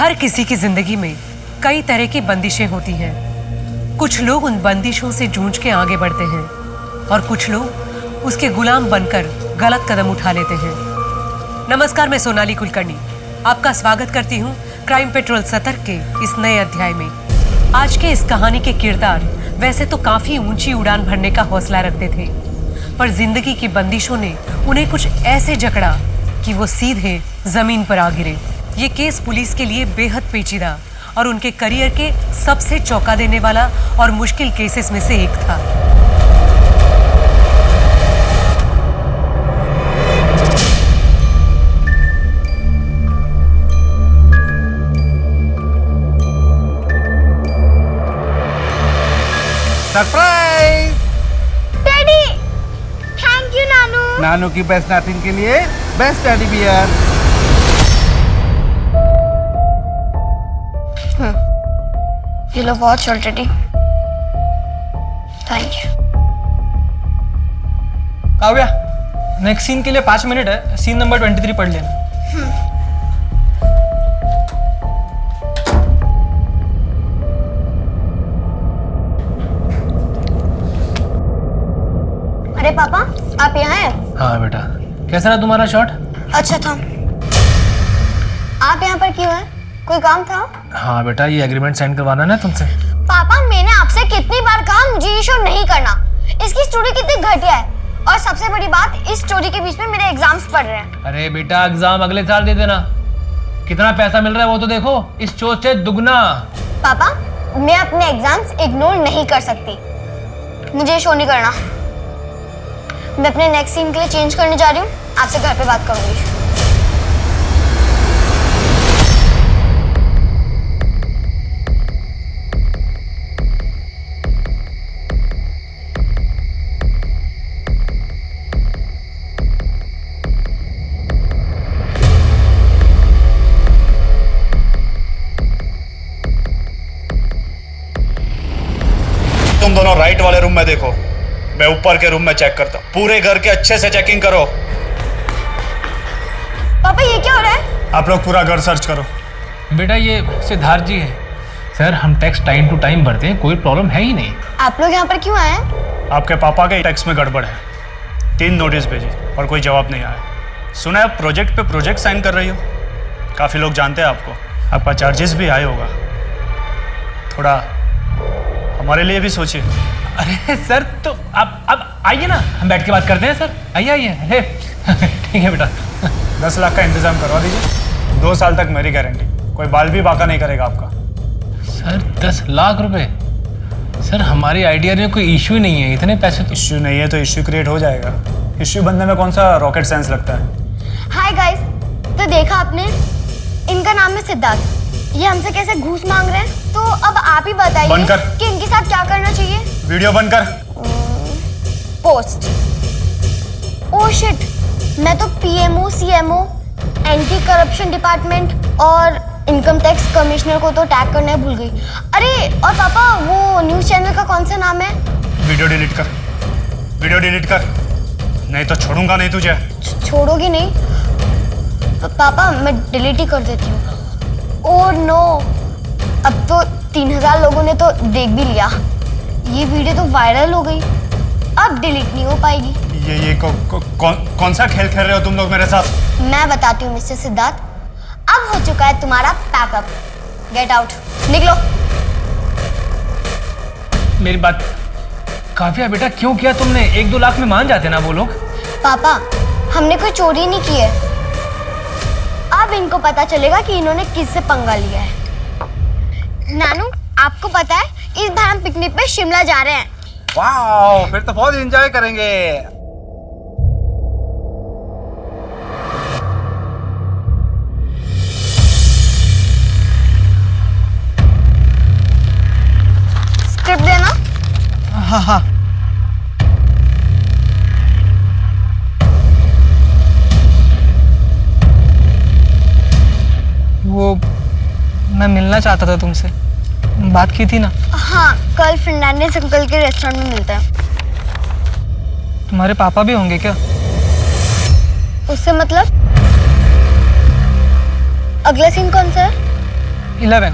हर किसी की जिंदगी में कई तरह की बंदिशें होती हैं। कुछ लोग उन बंदिशों से जूझ के आगे बढ़ते हैं और कुछ लोग उसके गुलाम बनकर गलत कदम उठा लेते हैं। नमस्कार, मैं सोनाली कुलकर्णी आपका स्वागत करती हूँ क्राइम पेट्रोल सतर्क के इस नए अध्याय में। आज के इस कहानी के किरदार वैसे तो काफी ऊंची उड़ान भरने का हौसला रखते थे, पर जिंदगी की बंदिशों ने उन्हें कुछ ऐसे जकड़ा कि वो सीधे जमीन पर आ गिरे। ये केस पुलिस के लिए बेहद पेचीदा और उनके करियर के सबसे चौंका देने वाला और मुश्किल केसेस में से एक था। सरप्राइज! डैडी, थैंक यू नानू। नानू की बेस्ट नातिन के लिए बेस्ट टेडी बियर। ये लो बहुत short daddy. Thank you. Kavya, next scene के लिए 5 मिनट है। सीन नंबर 23 पढ़ लेना। अरे पापा, आप यहाँ हैं? हाँ बेटा, कैसा रहा तुम्हारा शॉट? अच्छा था। आप यहाँ पर क्यों हैं? कोई काम था? हाँ बेटा, ये एग्रीमेंट साइन करवाना ना तुमसे। पापा, मैंने आपसे कितनी बार कहा मुझे ये शो नहीं करना। इसकी स्टोरी कितनी घटिया है और सबसे बड़ी बात, इस स्टोरी के बीच में मेरे एग्जाम्स पढ़ रहे हैं। अरे बेटा, एग्जाम अगले साल दे देना। कितना पैसा मिल रहा है वो तो देखो, इस शो से दुगना। पापा, मैं अपने एग्जाम्स इग्नोर नहीं कर सकती। मुझे ये शो नहीं करना। मैं अपने नेक्स्ट सीन के लिए चेंज करने जा रही हूँ। आपसे घर पे बात करूंगी। तुम दोनों राइट वाले रूम में देखो, मैं ऊपर के रूम में चेक करता हूँ। पूरे घर के अच्छे से चेकिंग करो। पापा, ये क्या हो रहा है? आप लोग पूरा घर सर्च करो। बेटा, ये सिद्धार्थ जी है। सर, हम टैक्स टाइम टू टाइम भरते हैं, कोई प्रॉब्लम है ही नहीं। आप लोग यहाँ पर क्यों आए हैं? आपके पापा के टैक्स में गड़बड़ है। 3 नोटिस भेजी और कोई जवाब नहीं आया। सुना है आप प्रोजेक्ट पे प्रोजेक्ट साइन कर रही हो। काफ़ी लोग जानते हैं आपको। आपका चार्जेस भी हाई होगा। थोड़ा हमारे लिए भी सोचिए। अरे सर, तो अब आइए ना, हम बैठ के बात करते हैं। सर आइए आइए। अरे ठीक है बेटा। 10 लाख का इंतजाम करवा दीजिए। 2 साल तक मेरी गारंटी, कोई बाल भी बाका नहीं करेगा आपका। सर 10 लाख रुपए? सर, हमारी आइडिया में कोई इश्यू नहीं है, इतने पैसे तो। इश्यू नहीं है तो इश्यू क्रिएट हो जाएगा। इश्यू बनने में कौन सा रॉकेट साइंस लगता है। हाय गाइस, तो देखा आपने, इनका नाम है सिद्धार्थ। ये हमसे कैसे घूस मांग रहे हैं। तो अब आप ही बताइए कि इनके साथ क्या करना चाहिए। वीडियो बंद कर। पोस्ट। ओह शिट, मैं तो PMO, CMO, anti corruption department और इनकम टैक्स कमिश्नर को तो टैग करना भूल गई। अरे और पापा, वो न्यूज चैनल का कौन सा नाम है? वीडियो डिलीट कर, वीडियो डिलीट कर, नहीं तो छोड़ूंगा नहीं तुझे। छोड़ोगी नहीं? पापा, मैं डिलीट ही कर देती हूँ। ओह नो, अब तो 3000 लोगों ने तो देख भी लिया। ये वीडियो तो वायरल हो गई, अब डिलीट नहीं हो पाएगी। ये कौन सा खेल खेल रहे हो तुम लोग मेरे साथ? मैं बताती हूँ मिस्टर सिद्धार्थ, अब हो चुका है तुम्हारा पैकअप। गेट आउट, निकलो। मेरी बात काव्या, बेटा क्यों किया तुमने? 1-2 लाख में मान जाते ना वो लोग। पापा, हमने कोई चोरी नहीं की है। अब इनको पता चलेगा कि इन्होंने किससे पंगा लिया है। नानू, आपको पता है इस बार हम पिकनिक पे शिमला जा रहे हैं। वाह, फिर तो बहुत एंजॉय करेंगे। स्क्रिप्ट देना। हाँ हाँ। वो मैं मिलना चाहता था तुमसे, बात की थी ना। हाँ, कल फर्नांडिस अंकल के रेस्टोरेंट में मिलते हैं। तुम्हारे पापा भी होंगे क्या? उससे मतलब? अगला सीन कौन सा है? 11।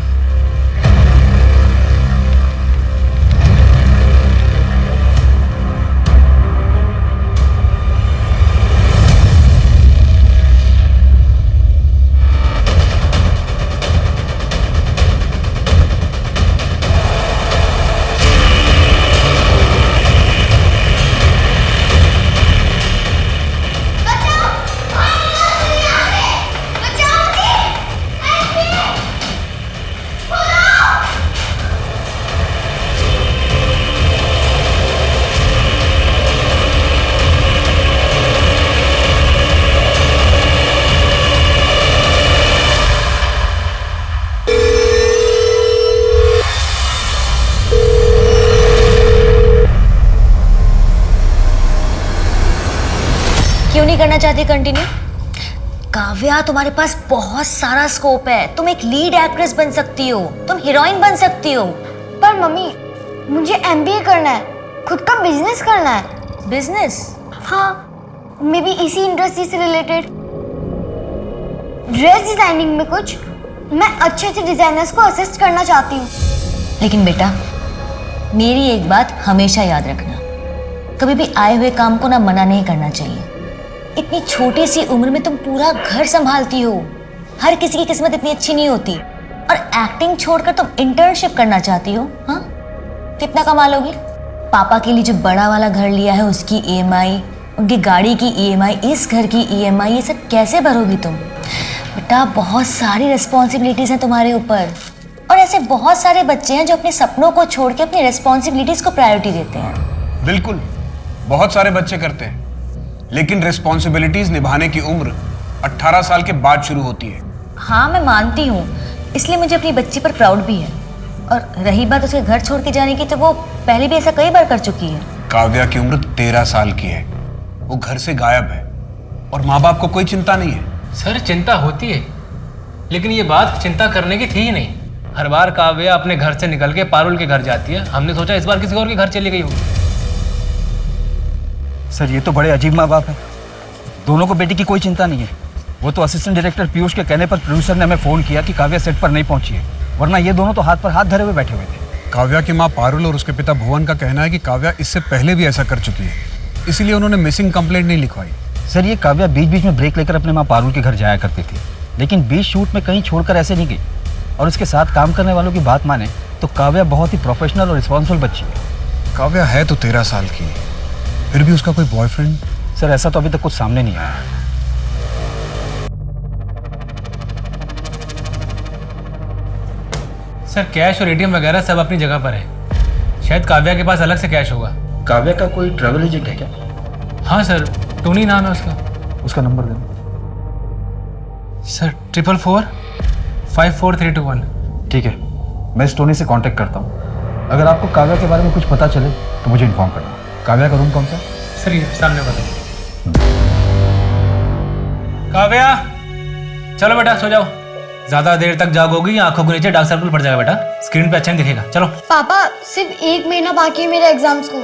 क्यों नहीं करना चाहती कंटिन्यू? काव्या, तुम्हारे पास बहुत सारा स्कोप है। तुम एक लीड एक्ट्रेस बन सकती हो, तुम हीरोइन बन सकती हो। पर मम्मी, मुझे एमबीए करना है, खुद का बिजनेस करना है। बिजनेस? हाँ, मे बी इसी इंडस्ट्री से रिलेटेड। ड्रेस डिजाइनिंग में कुछ। मैं अच्छे अच्छे डिजाइनर्स को असिस्ट करना चाहती हूँ। लेकिन बेटा, मेरी एक बात हमेशा याद रखना, कभी भी आए हुए काम को ना मना नहीं करना चाहिए। इतनी छोटी सी उम्र में तुम पूरा घर संभालती हो। हर किसी की किस्मत इतनी अच्छी नहीं होती। और एक्टिंग छोड़कर तुम इंटर्नशिप करना चाहती हो? हाँ, कितना कमा लोगी? पापा के लिए जो बड़ा वाला घर लिया है उसकी ईएमआई, उनकी गाड़ी की ईएमआई, इस घर की ईएमआई, ये सब कैसे भरोगी तुम? बेटा, बहुत सारी रिस्पॉन्सिबिलिटीज हैं तुम्हारे ऊपर। और ऐसे बहुत सारे बच्चे हैं जो अपने सपनों को छोड़ के अपनी रिस्पॉन्सिबिलिटीज को प्रायोरिटी देते हैं। बिल्कुल, बहुत सारे बच्चे करते हैं, लेकिन रिस्पॉन्सिबिलिटीज निभाने की उम्र 18 साल के बाद शुरू होती है। हाँ, मैं मानती हूँ, इसलिए मुझे अपनी बच्ची पर प्राउड भी है। और रही बात उसके घर छोड़ के जाने की, तो वो पहले भी ऐसा कई बार कर चुकी है। काव्या की उम्र 13 साल की है, वो घर से गायब है और माँ बाप को कोई चिंता नहीं है। सर, चिंता होती है, लेकिन ये बात चिंता करने की थी ही नहीं। हर बार काव्या अपने घर से निकल के पारुल के घर जाती है, हमने सोचा इस बार किसी और के घर चली गई होगी। सर, ये तो बड़े अजीब माँ बाप हैं। दोनों को बेटी की कोई चिंता नहीं है। वो तो असिस्टेंट डायरेक्टर पीयूष के कहने पर प्रोड्यूसर ने हमें फ़ोन किया कि काव्या सेट पर नहीं पहुंची है, वरना ये दोनों तो हाथ पर हाथ धरे हुए बैठे हुए थे। काव्या की माँ पारुल और उसके पिता भुवन का कहना है कि काव्या इससे पहले भी ऐसा कर चुकी है, इसीलिए उन्होंने मिसिंग कंप्लेंट नहीं लिखवाई। सर, ये काव्या बीच बीच में ब्रेक लेकर अपने माँ पारुल के घर जाया करती थी, लेकिन बीच शूट में कहीं छोड़कर ऐसे नहीं गई। और उसके साथ काम करने वालों की बात माने तो काव्या बहुत ही प्रोफेशनल और रिस्पॉन्सिबल बच्ची है। काव्या है तो 13 साल की, फिर भी उसका कोई बॉयफ्रेंड? सर, ऐसा तो अभी तक कुछ सामने नहीं आया। सर, कैश और एटीएम वगैरह सब अपनी जगह पर है। शायद काव्या के पास अलग से कैश होगा। काव्या का कोई ट्रैवल एजेंट है क्या? हाँ सर, टोनी नाम है उसका। उसका नंबर देना। सर, 444-54321। ठीक है, मैं इस टोनी से कांटेक्ट करता हूँ। अगर आपको काव्या के बारे में कुछ पता चले तो मुझे इन्फॉर्म करना। काव्या का रूम कौन सा? सर, ये सामने बताओ। काव्या, चलो बेटा सो जाओ। ज्यादा देर तक जागोगी आंखों के नीचे डार्क सर्कल पड़ जाएगा बेटा, स्क्रीन पे अच्छा नहीं दिखेगा। चलो। पापा, सिर्फ 1 महीना बाकी है मेरे एग्जाम्स को,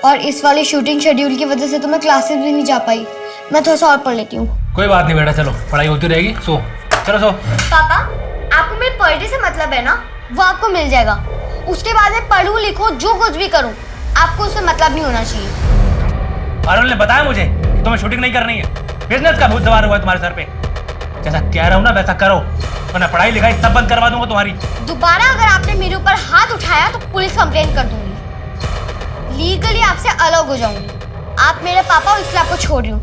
और इस वाले शूटिंग शेड्यूल की वजह से तो मैं क्लासेस भी नहीं जा पाई। मैं थोड़ा सा और पढ़ लेती हूँ। कोई बात नहीं बेटा, चलो, पढ़ाई होती रहेगी। सो चलो सो। पापा, आपको मेरे पर डे से मतलब है ना, वो आपको मिल जाएगा। उसके बाद में पढ़ूं लिखूं जो कुछ भी करूं, आपको उससे मतलब नहीं होना चाहिए। पारुल ने बताया मुझे कि तुम्हें शूटिंग नहीं करनी है। बिजनेस का भूत सवार हुआ है तुम्हारे सर पे। जैसा कह रहा हूँ ना वैसा करो, वरना पढ़ाई लिखाई सब बंद करवा दूंगा तुम्हारी। दोबारा अगर आपने मेरे ऊपर हाथ उठाया तो पुलिस कंप्लेंट कर दूंगी। लीगली आपसे अलग हो जाऊंगी। आप मेरे पापा और इसलिए आपको छोड़ रही हूँ।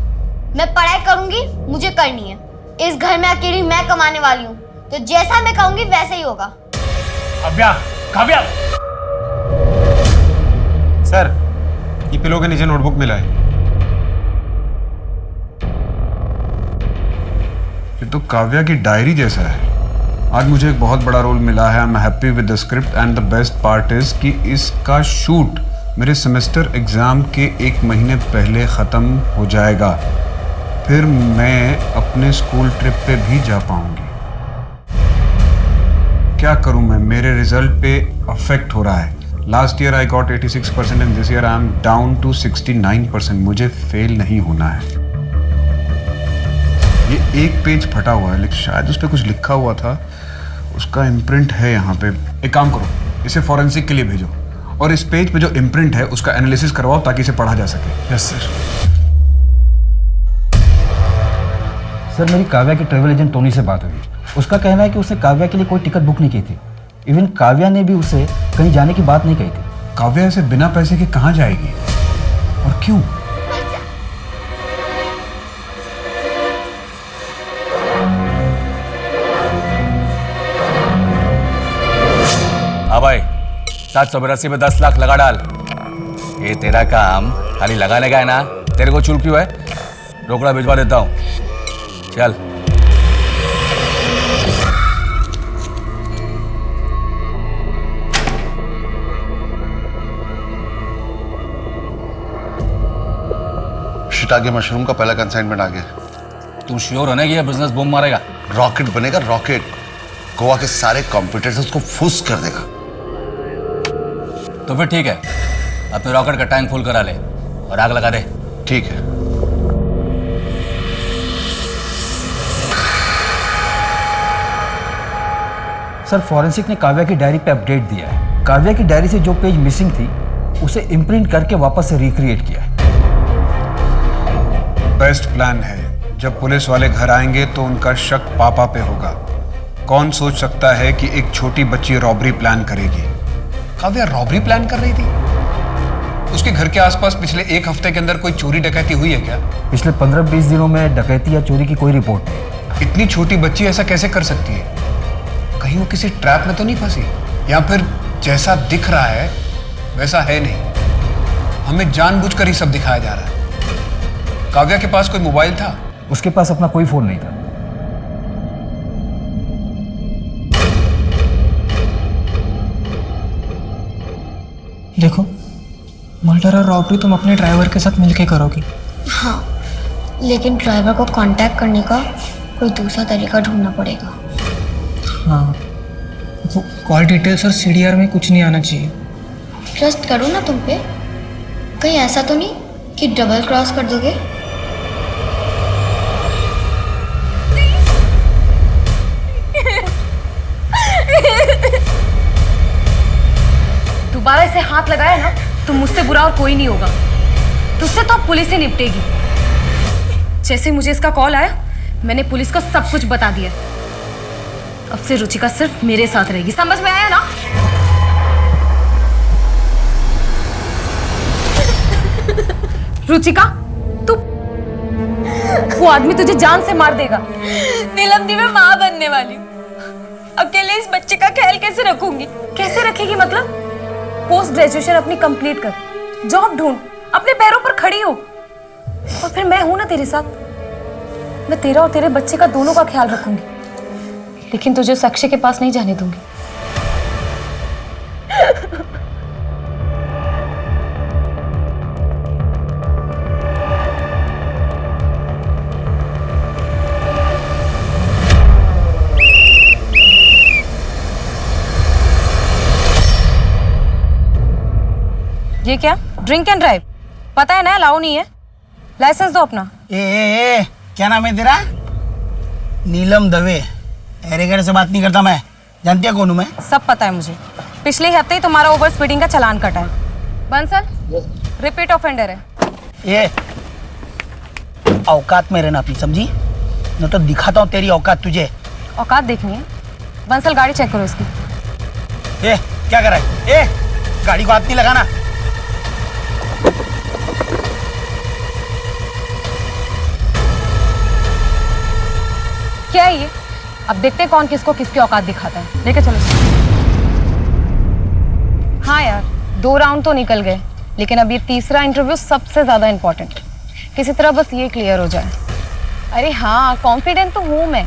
मैं पढ़ाई करूंगी, मुझे करनी है। इस घर में अकेली मैं कमाने वाली हूँ, तो जैसा मैं कहूंगी वैसे ही होगा। काव्या, काव्या। सर, ये पिलो के नीचे नोटबुक मिला है। ये तो काव्या की डायरी जैसा है। आज मुझे एक बहुत बड़ा रोल मिला है। I am happy with the script and the best part is कि इसका शूट मेरे सेमेस्टर एग्जाम के 1 महीने पहले ख़त्म हो जाएगा। फिर मैं अपने स्कूल ट्रिप पे भी जा पाऊंगी। क्या करूं मैं, मेरे रिजल्ट पे अफेक्ट हो रहा है। Last year I got 86% and this year I am down to 69%। मुझे फेल नहीं होना है। ये एक पेज फटा हुआ है, लेकिन शायद उस पर कुछ लिखा हुआ था। उसका इम्प्रिंट है यहाँ पे। एक काम करो, इसे फॉरेंसिक के लिए भेजो और इस पेज पे जो इम्प्रिंट है उसका एनालिसिस करवाओ ताकि इसे पढ़ा जा सके। Yes sir. सर मेरी काव्या की ट्रैवल एजेंट टोनी से बात हुई। उसका कहना है कि उसने काव्या के लिए कोई टिकट बुक नहीं की थी। इवन काव्या ने भी उसे कहीं जाने की बात नहीं कही थी। काव्या ऐसे बिना पैसे के कहाँ जाएगी और क्यों? हाँ भाई, 782 में 10 लाख लगा डाल। ये तेरा काम खाली लगाने का है ना? तेरे को चुल क्यों है? रोकड़ा भिजवा देता हूँ, चल। शिट आ गया, मशरूम का पहला कंसाइनमेंट आ गया। तू श्योर होने की ये बिजनेस बूम मारेगा? रॉकेट बनेगा रॉकेट, गोवा के सारे कॉम्पिटिटर्स उसको फुस कर देगा। तो फिर ठीक है, अपने रॉकेट का टैंक फुल करा ले और आग लगा दे। ठीक है। सर फॉरेंसिक ने काव्या की डायरी पे अपडेट दिया है। काव्या की डायरी से जो पेज मिसिंग थी उसे इम्प्रिंट करके वापस से रिक्रिएट किया है। बेस्ट प्लान है। जब पुलिस वाले घर आएंगे तो उनका शक पापा पे होगा। कौन सोच सकता है कि एक छोटी बच्ची रॉबरी प्लान करेगी? काव्या रॉबरी प्लान कर रही थी? उसके घर के आसपास पिछले एक हफ्ते के अंदर कोई चोरी डकैती हुई है क्या? पिछले 15-20 दिनों में डकैती या चोरी की कोई रिपोर्ट नहीं। इतनी छोटी बच्ची ऐसा कैसे कर सकती है? कहीं वो किसी ट्रैप में तो नहीं फंसी? या फिर जैसा दिख रहा है वैसा है नहीं, हमें जानबूझकर ही सब दिखाया जा रहा है। काव्या के पास कोई मोबाइल था? उसके पास अपना कोई फोन नहीं था। देखो, मर्डर और रॉबरी तुम अपने ड्राइवर के साथ मिलके करोगी। हाँ, लेकिन ड्राइवर को कांटेक्ट करने का कोई दूसरा तरीका ढूंढना पड़ेगा। हाँ, वो कॉल डिटेल्स और सीडीआर में कुछ नहीं आना चाहिए। ट्रस्ट करो ना तुम पे। कहीं ऐसा तो नहीं कि डबल क्रॉस कर दोगे? दोबारा इसे हाथ लगाया ना तो मुझसे बुरा और कोई नहीं होगा। तुझसे तो अब पुलिस ही निपटेगी। जैसे मुझे इसका कॉल आया मैंने पुलिस को सब कुछ बता दिया। अब से रुचिका सिर्फ मेरे साथ रहेगी, समझ में आया ना? रुचिका, तू वो आदमी तुझे जान से मार देगा। नीलम दी, मैं माँ बनने वाली हूँ। अकेले इस बच्चे का ख्याल कैसे रखूंगी? कैसे रखेगी मतलब? पोस्ट ग्रेजुएशन अपनी कंप्लीट कर, जॉब ढूंढ, अपने पैरों पर खड़ी हो और फिर मैं हूं ना तेरे साथ। मैं तेरा और तेरे बच्चे का दोनों का ख्याल रखूंगी, लेकिन तुझे उस अक्षय के पास नहीं जाने दूंगी। ये क्या? Drink and drive? पता है ना अलाउ नहीं है। लाइसेंस दो अपना। ए, क्या नाम है तेरा? नीलम दवे। एरेगेर से बात नहीं करता मैं। जानती है कौन हूँ मैं? सब पता है मुझे। पिछले हफ्ते ही तुम्हारा ओवर स्पीडिंग का चालान कटा है। बंसल रिपीट ऑफेंडर है। ये औकात में रहना अपनी, समझी? न तो दिखाता हूँ तेरी औकात तुझे। औकात देखनी है? बंसल गाड़ी चेक करो इसकी। ए, क्या कर रहा है? ए, गाड़ी को हाथ नहीं लगाना। क्या है ये? अब देखते हैं कौन किसको किसकी औकात दिखाता है। लेके चलो। हाँ यार, 2 राउंड तो निकल गए, लेकिन अब ये तीसरा इंटरव्यू सबसे ज्यादा इंपॉर्टेंट। किसी तरह बस ये क्लियर हो जाए। अरे हाँ, कॉन्फिडेंट तो हूँ मैं।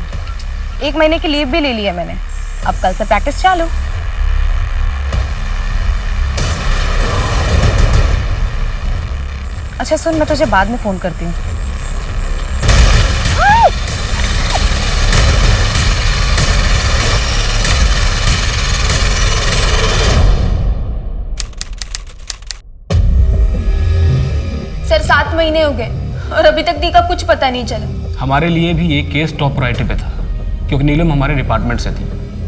1 महीने की लीव भी ले ली है मैंने। अब कल से प्रैक्टिस चालू। अच्छा सुन, मैं तुझे बाद में फोन करती हूँ। सर 7 महीने हो गए और अभी तक दी का कुछ पता नहीं चला। हमारे लिए भी ये केस टॉप प्रायोरिटी पे था, क्योंकि नीलम हमारे डिपार्टमेंट से थी।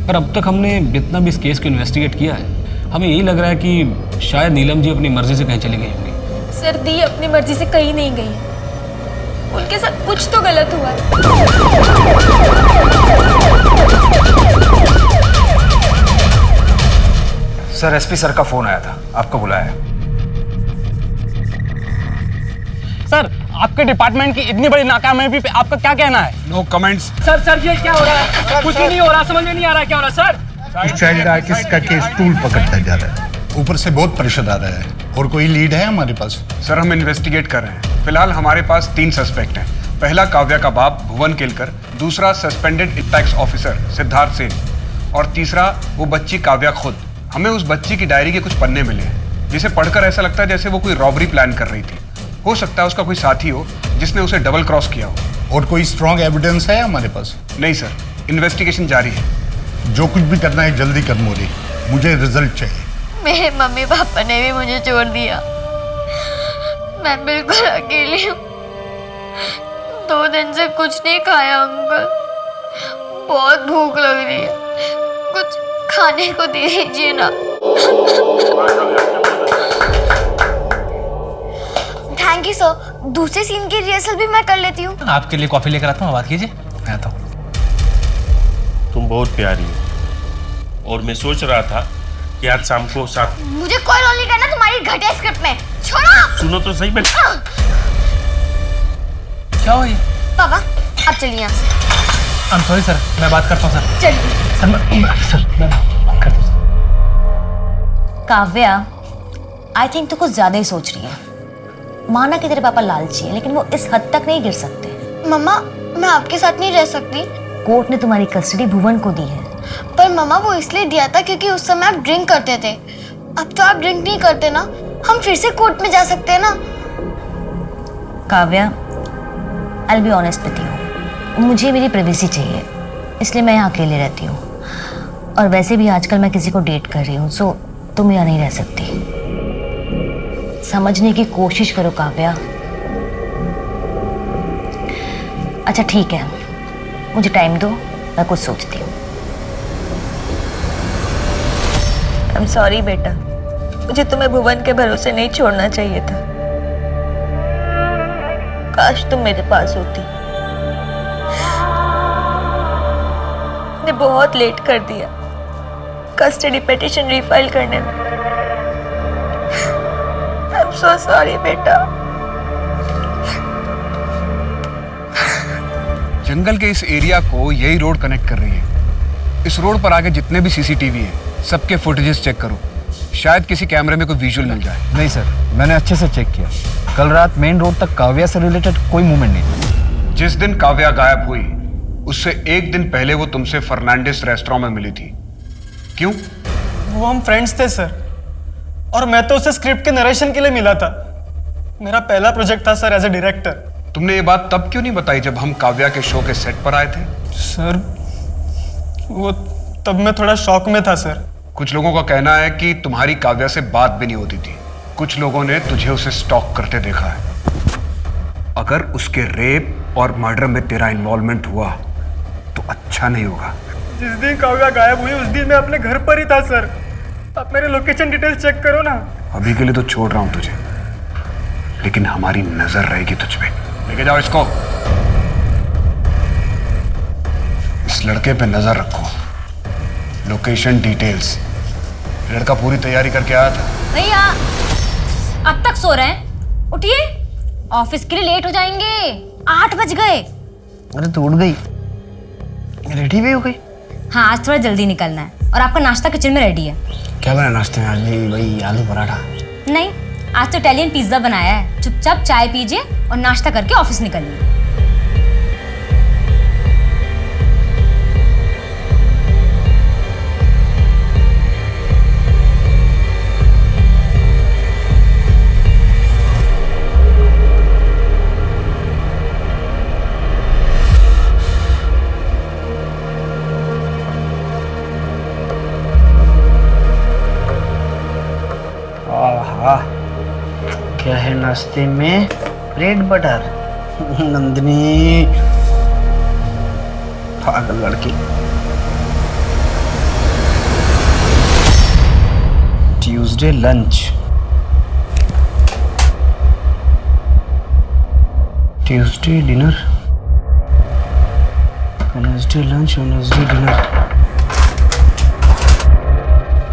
पर अब तक हमने जितना भी इस केस को इन्वेस्टिगेट किया है, हमें यही लग रहा है कि शायद नीलम जी अपनी मर्जी से कहीं चली गई होंगी। सर दी अपनी मर्जी से कहीं नहीं गई है, उनके साथ कुछ तो गलत हुआ है। सर एसपी सर का फोन आया था, आपको बुलाया है। सर आपके डिपार्टमेंट की इतनी बड़ी नाकामयाबी पे आपका क्या कहना है? No comments. सर ये क्या हो रहा है? कुछ भी नहीं हो रहा, समझ में नहीं आ रहा क्या हो रहा है सर। चाइल्ड आर्टिस्ट का केस टूल पकड़ता जा रहा है, ऊपर से बहुत प्रेशर आ रहा है। और कोई लीड है हमारे पास? सर हम इन्वेस्टिगेट कर रहे हैं। फिलहाल हमारे पास 3 सस्पेक्ट हैं। पहला काव्या का बाप भुवन केलकर, दूसरा suspended tax officer Siddharth Sen और तीसरा वो बच्ची काव्या खुद। हमें उस बच्ची की डायरी के कुछ पन्ने मिले हैं जिसे पढ़कर ऐसा लगता है जैसे वो कोई रॉबरी प्लान कर रही थी। हो सकता है उसका कोई साथी हो जिसने उसे डबल क्रॉस किया हो। और कोई स्ट्रॉन्ग एविडेंस है हमारे पास? नहीं सर, इन्वेस्टिगेशन जारी है। जो कुछ भी करना है जल्दी कर मोदी, मुझे रिजल्ट चाहिए। मेरे मम्मी पापा ने भी मुझे छोड़ दिया, मैं बिल्कुल अकेली हूँ। 2 दिन से कुछ नहीं खाया अंकल, बहुत भूख लग रही है, कुछ खाने को दे दीजिए ना। थैंक यू सर, दूसरे सीन की रिहर्सल भी मैं कर लेती हूँ। आपके लिए कॉफी लेकर आता हूँ, बात कीजिए, मैं आता हूँ। तुम बहुत प्यारी हो और मैं सोच रहा था कि आज शाम को साथ। मुझे कोई रोल नहीं करना तुम्हारी घटिया स्क्रिप्ट में, छोड़ो। सुनो तो सही बेटा। क्या हुआ ये? पापा अब चलिए यहाँ से। आई एम सॉरी सर, मैं बात करता हूँ सर। चलिए सर मैं बात करता हूँ। काव्या, आई थिंक तू कुछ ज्यादा ही सोच रही है। माना कि तेरे पापा लालची है, लेकिन वो इस हद तक नहीं गिर सकते। मम्मा मैं आपके साथ नहीं रह सकती। कोर्ट ने तुम्हारी कस्टडी भुवन को दी है। पर मम्मा वो इसलिए दिया था क्योंकि उस समय आप ड्रिंक करते थे। अब तो आप ड्रिंक नहीं करते ना, हम फिर से कोर्ट में जा सकते हैं ना। Kavya, I will be honest with you, मुझे मेरी प्राइवेसी चाहिए, इसलिए मैं यहाँ अकेले रहती हूँ। और वैसे भी आजकल मैं किसी को डेट कर रही हूँ, सो तुम यहाँ नहीं रह सकती। समझने की कोशिश करो काव्या। अच्छा ठीक है, मुझे टाइम दो, मैं कुछ सोचती हूँ। आई एम सॉरी बेटा, मुझे तुम्हें भुवन के भरोसे नहीं छोड़ना चाहिए था। काश तुम मेरे पास होती। ने बहुत लेट कर दिया कस्टडी पिटीशन रीफाइल करने में। आई एम सो सॉरी बेटा। जंगल के इस एरिया को यही रोड कनेक्ट कर रही है। इस रोड पर आगे जितने भी सीसीटीवी हैं, सबके फुटेजेस चेक करो, शायद किसी कैमरे में कोई विजुअल मिल जाए। नहीं सर, मैंने अच्छे से चेक किया। कल रात मेन रोड तक काव्या से रिलेटेड कोई मूवमेंट नहीं था। जिस दिन काव्या गायब हुई उससे 1 दिन पहले वो तुमसे फर्नांडिस रेस्टोरेंट में मिली थी। क्यों? वो हम फ्रेंड्स थे सर, और मैं तो उसे स्क्रिप्ट के नरेशन के लिए मिला था। मेरा पहला प्रोजेक्ट था सर एज ए डायरेक्टर। तुमने ये बात तब क्यों नहीं बताई जब हम काव्या के शो के सेट पर आए थे? सर वो तब मैं थोड़ा शॉक में था सर। कुछ लोगों का कहना है कि तुम्हारी काव्या से बात भी नहीं होती थी। कुछ लोगों ने तुझे उसे स्टॉक करते देखा है। अगर उसके रेप और मर्डर में तेरा इन्वॉल्वमेंट हुआ तो अच्छा नहीं होगा। जिस दिन काव्या गायब हुई उस दिन मैं अपने घर पर ही था सर। आप मेरे लोकेशन डिटेल्स चेक करो ना। अभी के लिए तो छोड़ रहा हूं तुझे, लेकिन हमारी नजर रहेगी तुझ पे। लेके जाओ इसको। इस लड़के पे नजर रखो। Location details. लड़का पूरी तैयारी करके आया था। भैया अब तक सो रहे हैं, उठिए, ऑफिस के लिए लेट हो जाएंगे। 8 बज गए। अरे तो उठ गई, रेडी भी हो गई? हाँ, आज थोड़ा जल्दी निकलना है। और आपका नाश्ता किचन में रेडी है। क्या बना नाश्ते में? आज भी वही आलू पराठा। नहीं, आज तो इटालियन पिज्जा बनाया है। चुपचाप चाय पीजिए और नाश्ता करके ऑफिस निकलिए। क्या है नाश्ते में? Bread butter. नंदिनी पागल लड़की। Tuesday lunch, Tuesday dinner, Wednesday lunch, Wednesday dinner.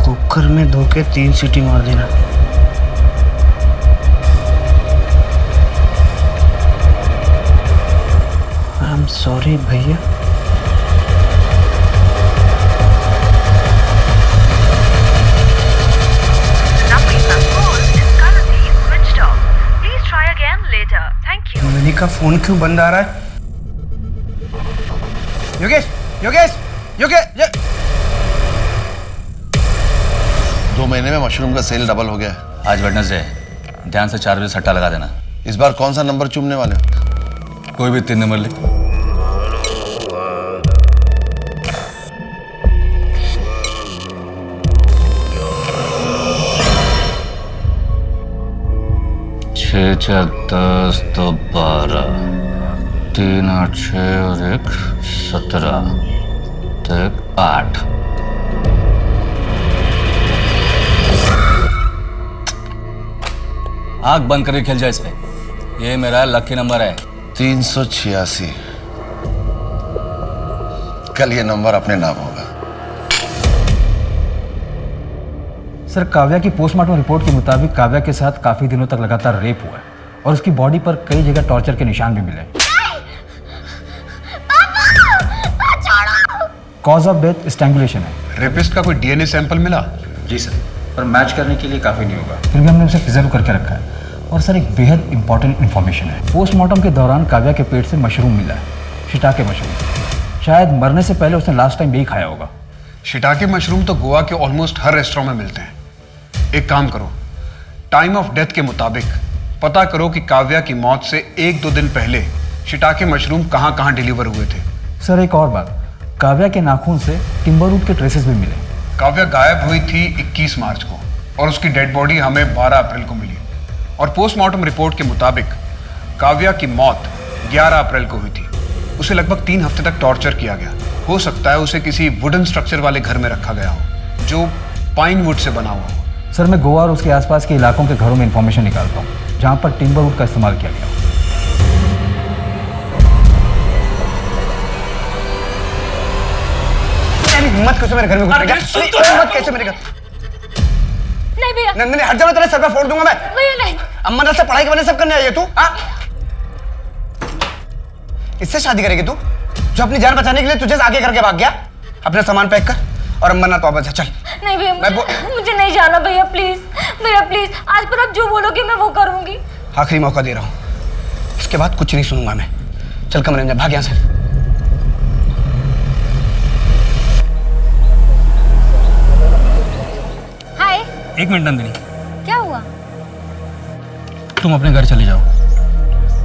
Cooker में धो के 3 सीटी मार देना। आई एम सॉरी भैया। मनी का फोन क्यों बंद आ रहा है? योगेश, योगेश, योगेश। 2 महीने में मशरूम का सेल डबल हो गया है। आज वेडनेसडे है, ध्यान से 4 बजे सट्टा लगा देना। इस बार कौन सा नंबर चूमने वाले हो? कोई भी 3 नंबर ले। छः 10 तो 12, 3 8 6 और 1 17, तो 1 8। आंख बंद करके खेल जाए इस पे। ये मेरा लकी नंबर है 386। कल ये नंबर अपने नाम होगा। सर, काव्या की पोस्टमार्टम रिपोर्ट के मुताबिक काव्या के साथ काफी दिनों तक लगातार रेप हुआ है और उसकी बॉडी पर कई जगह टॉर्चर के निशान भी मिले। कॉज ऑफ डेथ स्ट्रैंगुलेशन है। रेपिस्ट का कोई डीएनए सैंपल मिला? जी सर, पर मैच करने के लिए काफी नहीं होगा, फिर भी हमने उसे प्रिजर्व करके रखा है। और सर, एक बेहद इंपॉर्टेंट इन्फॉर्मेशन है। पोस्टमार्टम के दौरान काव्या के पेट से मशरूम मिला है, शिटाके मशरूम। शायद मरने से पहले उसने लास्ट टाइम यही खाया होगा। शिटाके मशरूम तो गोवा के ऑलमोस्ट हर रेस्टोरेंट में मिलते हैं। एक काम करो, टाइम ऑफ डेथ के मुताबिक पता करो कि काव्या की मौत से 1-2 दिन पहले शिटाके मशरूम कहाँ कहाँ डिलीवर हुए थे। सर, एक और बात, काव्या के नाखून से टिम्बरवुड के ट्रेसेस भी मिले। काव्या गायब हुई थी 21 मार्च को और उसकी डेड बॉडी हमें 12 अप्रैल को मिली। और पोस्टमार्टम रिपोर्ट के मुताबिक काव्या की मौत 11 अप्रैल को हुई थी। उसे लगभग 3 हफ्ते तक टॉर्चर किया गया। हो सकता है उसे किसी वुडन स्ट्रक्चर वाले घर में रखा गया हो जो पाइन वुड से बना हुआ हो। सर, मैं गोवा और उसके आसपास के इलाकों के घरों में इंफॉर्मेशन निकालता हूँ जहाँ पर टिम्बरवुड का इस्तेमाल किया गया हो। हिम्मत कैसे मेरे घर में घुस गया? हिम्मत कैसे मेरे घर? नहीं भैया। नंदिनी हट जाओ, तेरे सर पे फोड़ दूंगा मैं। भैया नहीं। अम्मा से पढ़ाई के वजह सब करने आई है तू? इससे शादी करेगी तू जो अपनी जान बचाने के लिए तुझे आगे करके भाग गया? अपना सामान पैक कर और अम्मा तो वापस चल। नहीं भैया, मुझे नहीं जाना भैया, प्लीज भैया प्लीज। आज पर आप जो बोलोगे मैं वो करूंगी। आखिरी मौका दे रहा हूँ, इसके बाद कुछ नहीं सुनूंगा मैं। चल कमरे में भाग यहाँ से। हाय। 1 मिनट नंदिनी, क्या हुआ? तुम अपने घर चले जाओ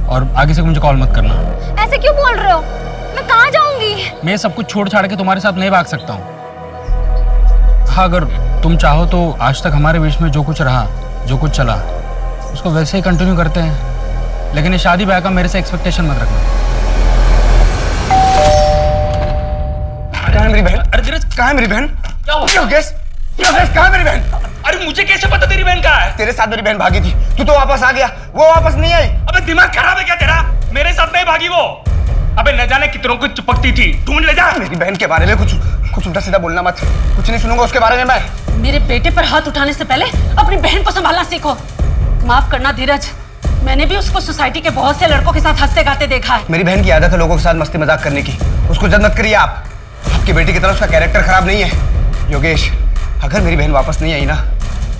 और आगे से मुझे कॉल मत करना। ऐसे क्यों बोल रहे हो? मैं कहाँ जाऊंगी? मैं सब कुछ छोड़ छाड़ के तुम्हारे साथ नहीं भाग सकता हूँ। हाँ, अगर तुम चाहो तो आज तक हमारे बीच में जो कुछ रहा, जो कुछ चला, उसको वैसे ही कंटिन्यू करते हैं। लेकिन ये शादी ब्याह का मेरे से एक्सपेक्टेशन मत रखना। कहाँ है मेरी बहन? अरे धीरज, कहाँ है मेरी बहन? क्या हुआ? योगेश, योगेश कहाँ है मेरी बहन? अरे मुझे कैसे पता तेरी बहन कहाँ है? तेरे साथ मेरी बहन भागी थी, तू तो वापस आ गया, वो वापस नहीं आई। अबे दिमाग खराब है क्या तेरा? मेरे साथ नहीं भागी वो। अबे न जाने कितनों को चिपकती थी, ढूंढ ले जा। मेरी बहन के बारे में कुछ उल्टा सीधा बोलना मत, कुछ नहीं सुनूंगा उसके बारे में मैं। मेरे बेटे पर हाथ उठाने से पहले अपनी बहन को संभालना सीखो। माफ करना धीरज, मैंने भी उसको सोसाइटी के बहुत से लड़कों के साथ हंसते गाते देखा है। मेरी बहन की आदत है लोगों के साथ मस्ती मजाक करने की, उसको जद मत करिए आप। आपकी बेटी की तरह उसका कैरेक्टर खराब नहीं है। योगेश, अगर मेरी बहन वापस नहीं आई ना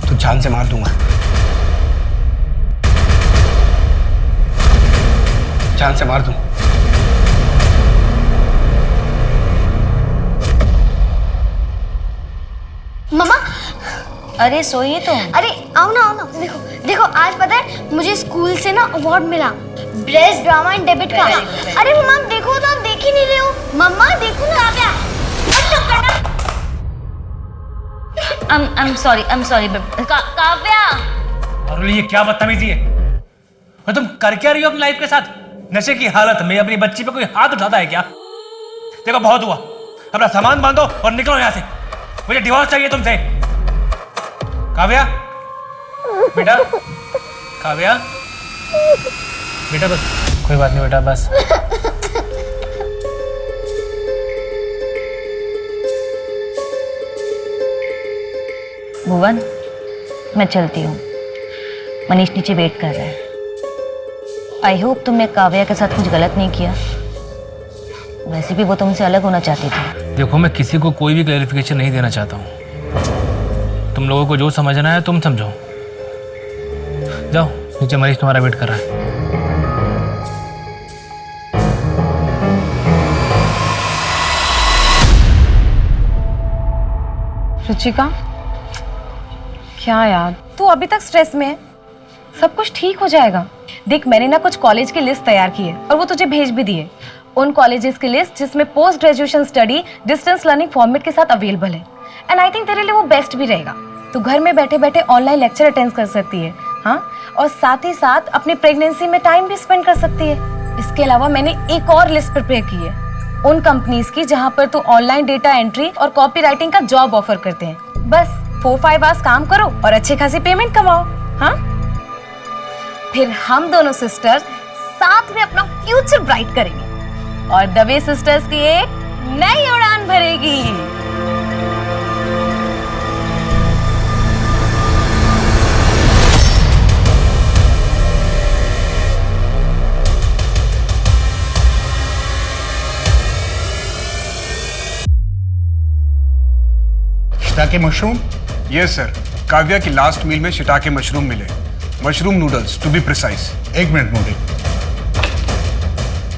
तो जान से मार दूंगा, जान से मार दूं। मम्मा। अरे सोइए तो। अरे आओ ना, आओ ना। देखो देखो, आज पता है मुझे स्कूल से ना अवार्ड मिला, बेस्ट ड्रामा एंड डेब्यूट का। अरे मम्मा देखो तो, आप देख ही नहीं रहे हो। मम्मा देखो ना। काव्या, चुप करना। I'm sorry Kavya. और ये क्या बदतमीजी है? और तुम कर क्या रही हो अपनी लाइफ के साथ? नशे की हालत में अपनी बच्ची पे कोई हाथ उठाता है क्या? देखो बहुत हुआ, अपना सामान बांधो और निकलो यहाँ से। मुझे डिवोर्स चाहिए तुमसे। काव्या, बेटा काव्या, बेटा बस, कोई बात नहीं बेटा, बस। भुवन, मैं चलती हूँ। मनीष नीचे वेट कर रहा है। आई होप तुमने काव्या के साथ कुछ गलत नहीं किया। वैसे भी वो तुमसे अलग होना चाहती थी। देखो, मैं किसी को कोई भी क्लैरिफिकेशन नहीं देना चाहता हूँ। तुम लोगों को जो समझना है तुम समझो। जाओ नीचे, मनीष तुम्हारा वेट कर रहा है। रुचिका, क्या यार, तू अभी तक स्ट्रेस में है। सब कुछ ठीक हो जाएगा। देख, मैंने ना कुछ कॉलेज की लिस्ट तैयार की है और वो तुझे भेज भी दी है। उन कॉलेजेस की लिस्ट जिसमें post graduation study distance learning format के साथ अवेलेबल है। एंड आई थिंक तेरे लिए वो बेस्ट भी रहेगा। तू घर में बैठे बैठे ऑनलाइन लेक्चर अटेंड कर सकती है, हाँ, और साथ ही साथ अपनी प्रेगनेंसी में टाइम भी स्पेंड कर सकती है। इसके अलावा मैंने एक और लिस्ट प्रिपेयर की है उन कंपनीज की जहाँ पर तू ऑनलाइन डेटा एंट्री और कॉपी राइटिंग का जॉब ऑफर करते हैं। बस 4-5 आवर्स काम करो और अच्छी खासी पेमेंट कमाओ, हाँ। फिर हम दोनों सिस्टर्स साथ में अपना फ्यूचर ब्राइट करेंगे और दवे सिस्टर्स की एक नई उड़ान भरेगी। Shiitake mushroom? Yes sir, Kavya की लास्ट मील में शिटाके मशरूम मिले। Mushroom noodles to be precise. एक minute Modi.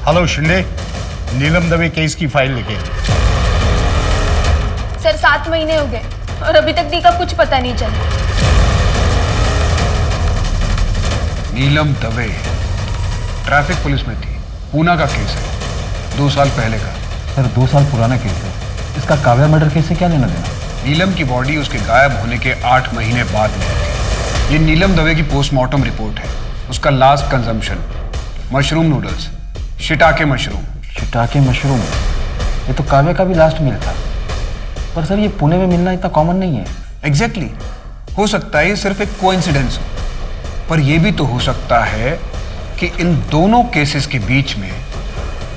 Hello Shinde, Neelam Dave case की फाइल लेके। सर 7 महीने हो गए और अभी तक दी का कुछ पता नहीं चला। नीलम दवे ट्रैफिक पुलिस में थी। पूना का केस है, 2 साल पहले का। सर 2 साल पुराना केस है। इसका काव्या मर्डर केस से क्या लेना देना? नीलम की बॉडी उसके गायब होने के 8 महीने बाद मिली थी। ये नीलम दवे की पोस्टमार्टम रिपोर्ट है। उसका last consumption mushroom noodles, shiitake mushroom. Shiitake mushroom, ये तो काव्या का भी लास्ट मील था। पर सर ये पुणे में मिलना इतना कॉमन नहीं है। एग्जैक्टली, हो सकता है ये सिर्फ एक कोइंसिडेंस हो, पर यह भी तो हो सकता है कि इन दोनों केसेस के बीच में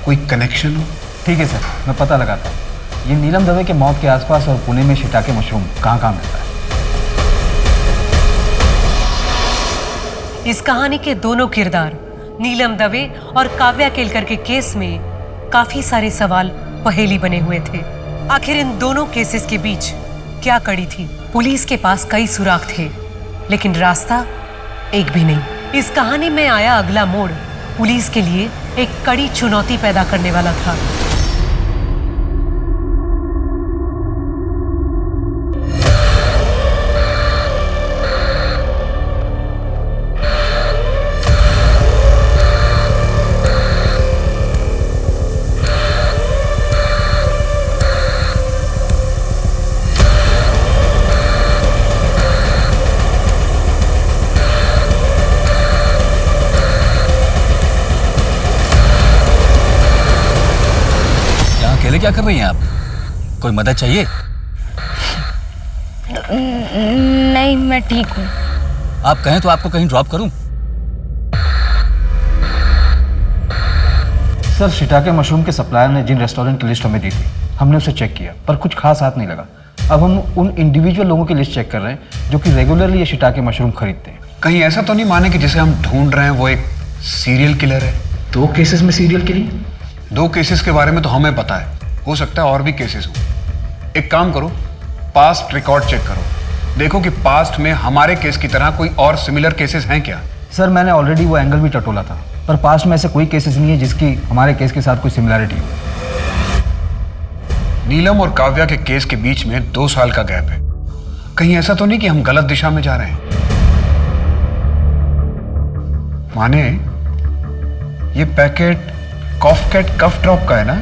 कोई कनेक्शन हो। ठीक है सर, मैं पता लगाता हूँ। ये नीलम दवे के मौत के आसपास और पुणे में शिटाके मशरूम कहाँ मिलता है। इस कहानी के दोनों किरदार नीलम दवे और काव्या केलकर के केस में काफी सारे सवाल पहेली बने हुए थे। आखिर इन दोनों केसेस के बीच क्या कड़ी थी? पुलिस के पास कई सुराग थे, लेकिन रास्ता एक भी नहीं। इस कहानी में आया अगला मोड़ पुलिस के लिए एक कड़ी चुनौती पैदा करने वाला था। क्या कर रही हैं आप? कोई मदद चाहिए? नहीं, मैं ठीक हूँ। आप कहें तो आपको कहीं ड्रॉप करूं? सर शिटाके मशरूम के सप्लायर ने जिन रेस्टोरेंट की लिस्ट हमें दी थी, हमने उसे चेक किया पर कुछ खास हाथ नहीं लगा। अब हम उन इंडिविजुअल लोगों की लिस्ट चेक कर रहे हैं जो कि रेगुलरली ये शिटाके मशरूम खरीदते हैं। कहीं ऐसा तो नहीं माने कि जिसे हम ढूंढ रहे हैं वो एक सीरियल किलर है? 2 केसेस में सीरियल किलिंग? 2 केसेस के बारे में तो हमें पता है, हो सकता है और भी केसेस हो। एक काम करो, पास्ट रिकॉर्ड चेक करो, देखो कि पास्ट में हमारे केस की तरह कोई और सिमिलर केसेस हैं क्या। सर मैंने ऑलरेडी वो एंगल भी टटोला था, पर पास्ट में ऐसे कोई केसेस नहीं है जिसकी हमारे केस के साथ कोई सिमिलरिटी हो। नीलम और काव्या के केस के बीच में 2 साल का गैप है। कहीं ऐसा तो नहीं कि हम गलत दिशा में जा रहे हैं? माने ये पैकेट कॉफकेट कफ ड्रॉप का है ना,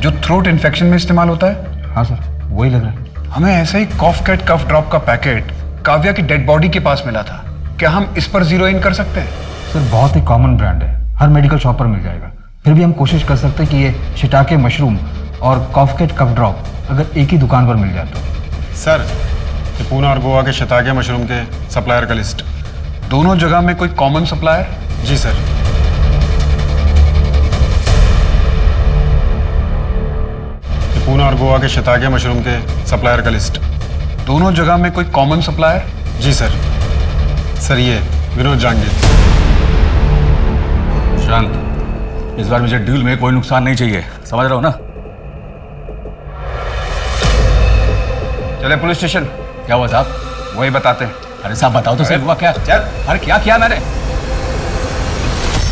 जो थ्रोट इन्फेक्शन में इस्तेमाल होता है? हाँ सर, वही लग रहा है। हमें ऐसे ही कॉफकेट कफ ड्रॉप का पैकेट काव्या की डेड बॉडी के पास मिला था। क्या हम इस पर जीरो इन कर सकते हैं? सर बहुत ही कॉमन ब्रांड है, हर मेडिकल शॉप पर मिल जाएगा। फिर भी हम कोशिश कर सकते हैं कि ये शिटाके मशरूम और कॉफकेट कफ ड्रॉप अगर एक ही दुकान पर मिल जाए तो। सर ये पूना और गोवा के शिटाके मशरूम के सप्लायर का लिस्ट। दोनों जगह में कोई कॉमन सप्लायर? जी सर। पूना और गोवा के शितागे मशरूम के सप्लायर का लिस्ट। दोनों जगह में कोई कॉमन सप्लायर? जी सर। सर ये विनोद जांगे। शांत, इस बार मुझे डील में कोई नुकसान नहीं चाहिए, समझ रहे हो ना? चले पुलिस स्टेशन। क्या हुआ साहब? वही बताते हैं। अरे साहब बताओ तो सही, हुआ क्या? चल। अरे क्या किया मैंने?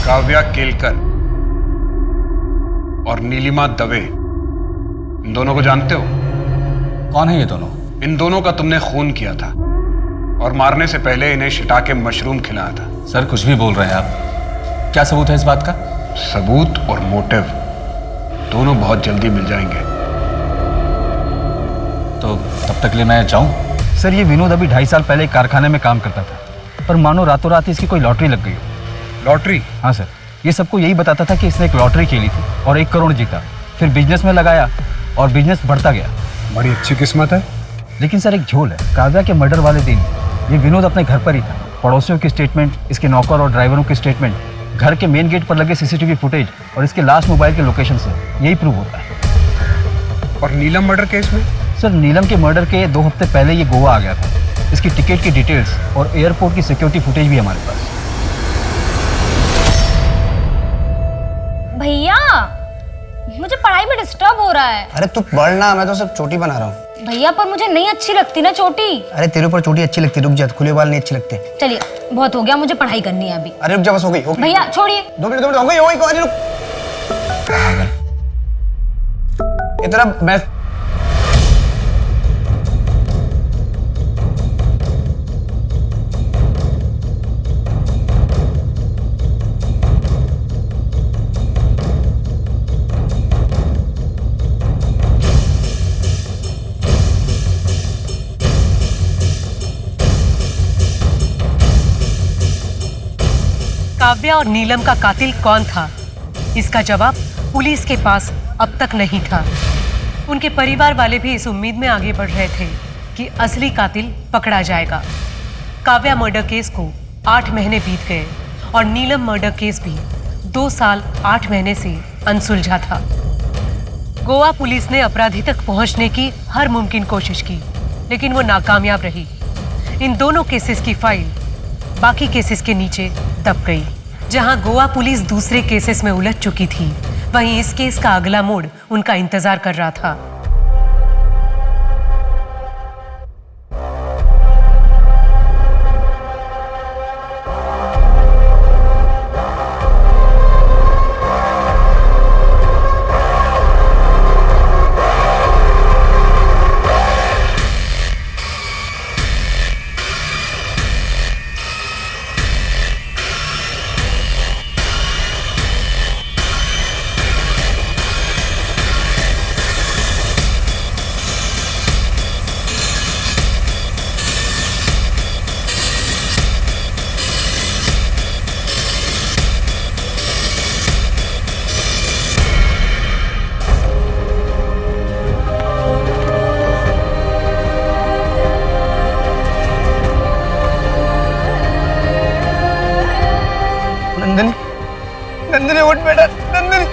काव्या केलकर और नीलिमा दवे, इन दोनों को जानते हो? कौन है ये दोनों? इन दोनों का तुमने खून किया था और मारने से पहले इन्हें शिटाके मशरूम खिलाया था। सर कुछ भी बोल रहे हैं आप, क्या सबूत है इस बात का? सबूत और मोटिव दोनों बहुत जल्दी मिल जाएंगे। तो तब तक ले मैं जाऊं? सर ये विनोद अभी 2.5 साल पहले एक कारखाने में काम करता था, पर मानो रातों रात इसकी कोई लॉटरी लग गई हो। लॉटरी? हाँ सर, ये सबको यही बताता था कि इसने एक लॉटरी खेली थी और 1 करोड़ जीता, फिर बिजनेस में लगाया और बिजनेस बढ़ता गया। बड़ी अच्छी किस्मत है। लेकिन सर एक झोल है, काव्या के मर्डर वाले दिन ये विनोद अपने घर पर ही था। पड़ोसियों की स्टेटमेंट, इसके नौकर और ड्राइवरों की स्टेटमेंट, घर के मेन गेट पर लगे CCTV फुटेज और इसके लास्ट मोबाइल के लोकेशन से यही प्रूव होता है। और नीलम मर्डर केस में? सर नीलम के मर्डर के 2 हफ्ते पहले ये गोवा आ गया था। इसकी टिकट की डिटेल्स और एयरपोर्ट की सिक्योरिटी फुटेज भी हमारे पास। भैया मुझे पढ़ाई में डिस्टर्ब हो रहा है। अरे तू पढ़ना, मैं तो सिर्फ चोटी बना रहा हूँ। भैया पर मुझे नहीं अच्छी लगती ना चोटी। अरे तेरे ऊपर चोटी अच्छी लगती, रुक जा, खुले बाल नहीं अच्छे लगते। चलिए बहुत हो गया, मुझे पढ़ाई करनी है अभी। अरे रुक जा, बस हो गई। भैया छोड़िए। 2 मिनट हो गई। अरे रुक, इतना मैं काव्या और नीलम का कातिल कौन था, इसका जवाब पुलिस के पास अब तक नहीं था। उनके परिवार वाले भी इस उम्मीद में आगे बढ़ रहे थे कि असली कातिल पकड़ा जाएगा। काव्या मर्डर केस को 8 महीने बीत गए और नीलम मर्डर केस भी 2 साल 8 महीने से अनसुलझा था। गोवा पुलिस ने अपराधी तक पहुंचने की हर मुमकिन कोशिश की, लेकिन वो नाकामयाब रही। इन दोनों केसेस की फाइल बाकी केसेस के नीचे दब गई। जहां गोवा पुलिस दूसरे केसेस में उलझ चुकी थी, वहीं इस केस का अगला मोड़ उनका इंतजार कर रहा था। नंदिनी उठ बेटा, नंदिनी।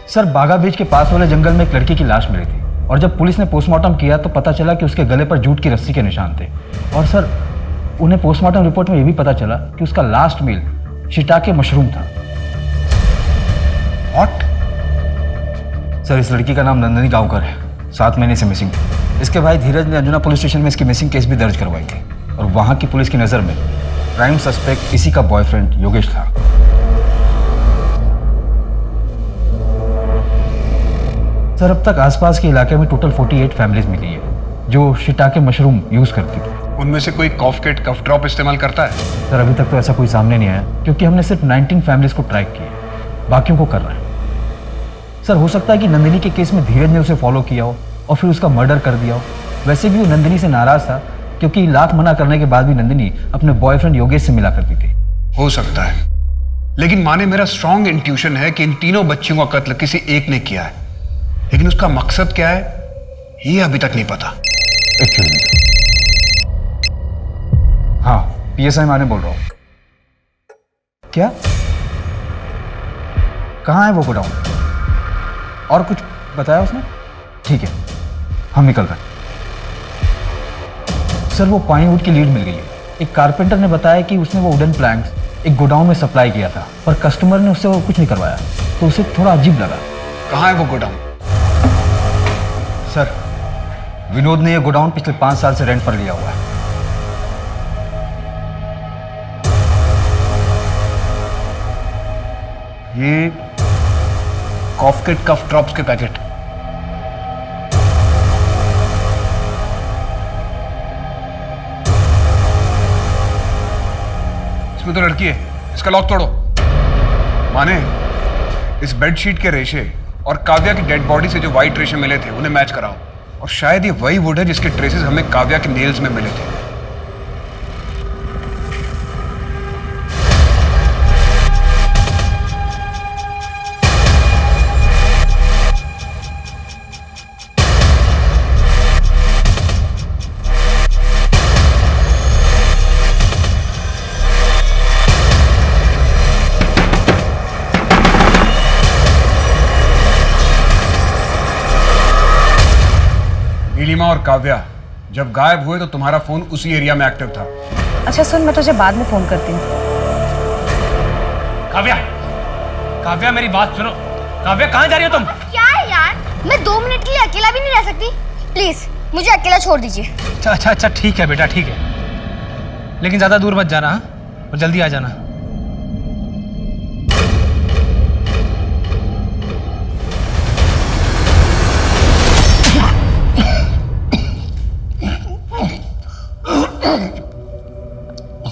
सर बागा बीच के पास वाले जंगल में एक लड़की की लाश मिली थी और जब पुलिस ने पोस्टमार्टम किया तो पता चला कि उसके गले पर जूट की रस्सी के निशान थे। और सर उन्हें पोस्टमार्टम रिपोर्ट में यह भी पता चला कि उसका लास्ट मील शिटाके मशरूम था। व्हाट? सर इस लड़की का नाम नंदिनी गांवकर है, 7 महीने से मिसिंग थी। इसके भाई धीरज ने अंजुना पुलिस स्टेशन में इसकी मिसिंग केस भी दर्ज करवाई थी और वहां की पुलिस की नज़र में प्राइम सस्पेक्ट इसी का बॉयफ्रेंड योगेश था। सर अब तक आसपास के इलाके में टोटल 48 फैमिलीज मिली है जो शिटाके मशरूम यूज करती थी। उनमें से कोई कॉफ किट, कफ ड्रॉप इस्तेमाल करता है? सर अभी तक तो ऐसा कोई सामने नहीं आया क्योंकि हमने सिर्फ 19 फैमिलीज को ट्रैक किया, बाकियों को कर रहे हैं। सर हो सकता है कि नंदिनी के केस में धीरज ने उसे फॉलो किया हो और फिर उसका मर्डर कर दिया हो। वैसे भी वो नंदिनी से नाराज था क्योंकि लाख मना करने के बाद भी नंदिनी अपने बॉयफ्रेंड योगेश से मिला करती थी। हो सकता है, लेकिन माँ ने मेरा स्ट्रॉन्ग इंट्यूशन है कि इन तीनों बच्चियों का कत्ल किसी एक ने किया है, लेकिन उसका मकसद क्या है ये अभी तक नहीं पता। हाँ, पीएसआई माने बोल रहा हूँ। क्या? कहाँ है वो गोडाउन? और कुछ बताया उसने? ठीक है, हम निकल रहे हैं। सर, वो पाइनवुड की लीड मिल गई है। एक कारपेंटर ने बताया कि उसने वो वुडन प्लैंक्स एक गोडाउन में सप्लाई किया था, पर कस्टमर ने उससे वो कुछ नहीं करवाया, तो उसे थोड़ा अजीब लगा। कहाँ है वो गोडाउन? सर, विनोद ने ये गोडाउन पिछले 5 साल से रेंट पर लिया हुआ है। ये कॉफकेट कफ ड्रॉप्स के पैकेट। इसमें तो लड़की है, इसका लॉक तोड़ो। माने इस बेडशीट के रेशे और काव्या की डेड बॉडी से जो वाइट रेशे मिले थे उन्हें मैच कराओ, और शायद ये वही वुड है जिसके ट्रेसेस हमें काव्या के नेल्स में मिले थे। नीलिमा और काव्या जब गायब हुए तो तुम्हारा फोन उसी एरिया में एक्टिव था। अच्छा सुन, मैं तुझे बाद में फोन करती हूँ। काव्या, काव्या मेरी बात सुनो। काव्या, कहाँ जा रही हो तुम? क्या है यार, मैं 2 मिनट के लिए अकेला भी नहीं रह सकती। प्लीज मुझे अकेला छोड़ दीजिए। अच्छा ठीक है बेटा, ठीक है, लेकिन ज्यादा दूर मत जाना, हाँ? और जल्दी आ जाना।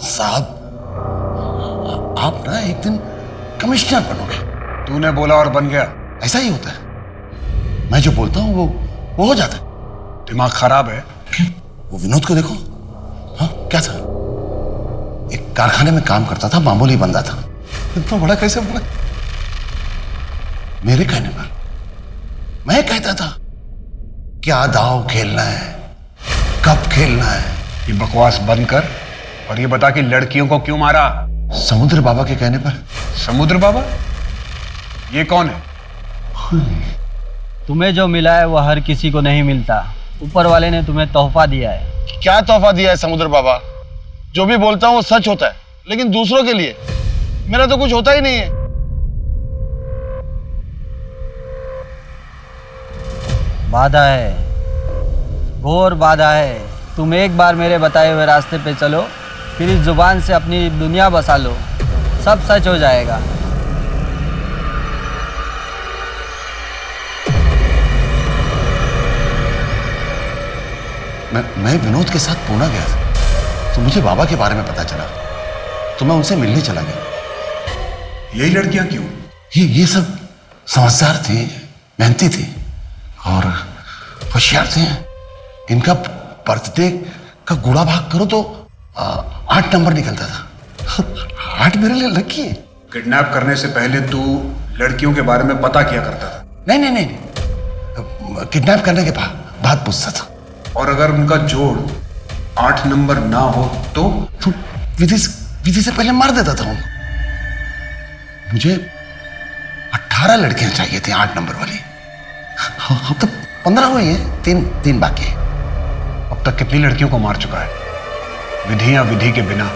साहब, आप ना एक दिन कमिश्नर बनोगे। तूने बोला और बन गया। ऐसा ही होता है, मैं जो बोलता हूँ वो हो जाता है। दिमाग खराब है। वो विनोद को देखो, हाँ क्या था? एक कारखाने में काम करता था, मामूली बंदा था, इतना बड़ा कैसे बना? मेरे कहने पर मैं कहता था क्या दाव खेलना है, कब खेलना है। ये बकवास बंद कर और ये बता कि लड़कियों को क्यों मारा? समुद्र बाबा के कहने पर। समुद्र बाबा? ये कौन है? तुम्हें जो मिला है वो हर किसी को नहीं मिलता। ऊपर वाले ने तुम्हें तोहफा दिया है। क्या तोहफा दिया है समुद्र बाबा? जो भी बोलता हूँ वो सच होता है, लेकिन दूसरों के लिए मेरा तो कुछ होता ही नहीं है। बाधा है, घोर बाधा है। तुम एक बार मेरे बताए हुए रास्ते पे चलो, फिर इस जुबान से अपनी दुनिया बसा लो, सब सच हो जाएगा। मैं विनोद के साथ पूना गया था, तो मुझे बाबा के बारे में पता चला, तो मैं उनसे मिलने चला गया। यही लड़कियां क्यों? ये सब समझदार थी, मेहनती थी और होशियार थे। इनका बर्थडे का गुणा भाग करो तो 8 नंबर निकलता था। 8 मेरे लिए लकी है। किडनैप करने से पहले तू लड़कियों के बारे में पता किया करता था? नहीं, किडनैप करने के बाद पूछता था। और अगर उनका जोड़ 8 नंबर ना हो तो विधि से पहले मार देता था उनको। मुझे 18 लड़कियां चाहिए थी 8 नंबर वाली। अब तो 15 हुई हैं, 3 बाकी है। अब तक कितनी लड़कियों को मार चुका है? विधि या विधि के बिना?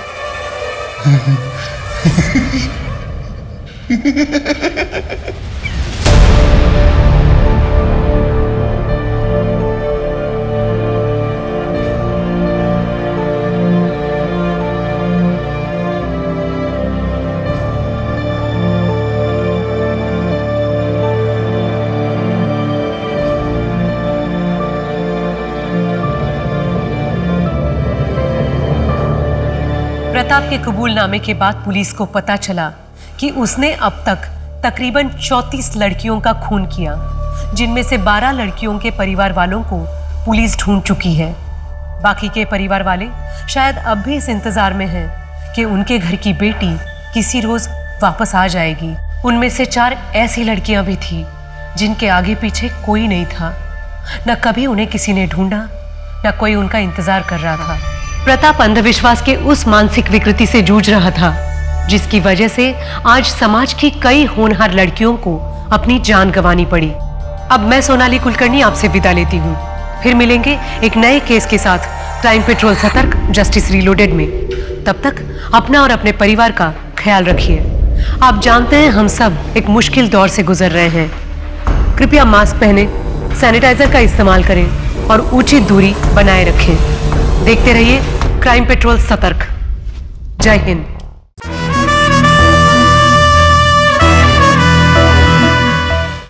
प्रताप के कबूलनामे के बाद पुलिस को पता चला कि उसने अब तक तकरीबन 34 लड़कियों का खून किया, जिनमें से 12 लड़कियों के परिवार वालों को पुलिस ढूंढ चुकी है। बाकी के परिवार वाले शायद अब भी इस इंतजार में हैं कि उनके घर की बेटी किसी रोज वापस आ जाएगी। उनमें से 4 ऐसी लड़कियां भी थी जिनके आगे पीछे कोई नहीं था। न कभी उन्हें किसी ने ढूंढा, न कोई उनका इंतजार कर रहा था। प्रताप अंधविश्वास के उस मानसिक विकृति से जूझ रहा था जिसकी वजह से आज समाज की कई होनहार लड़कियों को अपनी जान गंवानी पड़ी। अब मैं सोनाली कुलकर्णी आपसे विदा लेती हूँ। फिर मिलेंगे एक नए केस के साथ क्राइम पेट्रोल सतर्क जस्टिस रीलोडेड में। तब तक अपना और अपने परिवार का ख्याल रखिए। आप जानते हैं हम सब एक मुश्किल दौर से गुजर रहे हैं। कृपया मास्क पहने, सैनिटाइजर का इस्तेमाल करें और उचित दूरी बनाए रखें। देखते रहिए क्राइम पेट्रोल सतर्क। जय हिंद।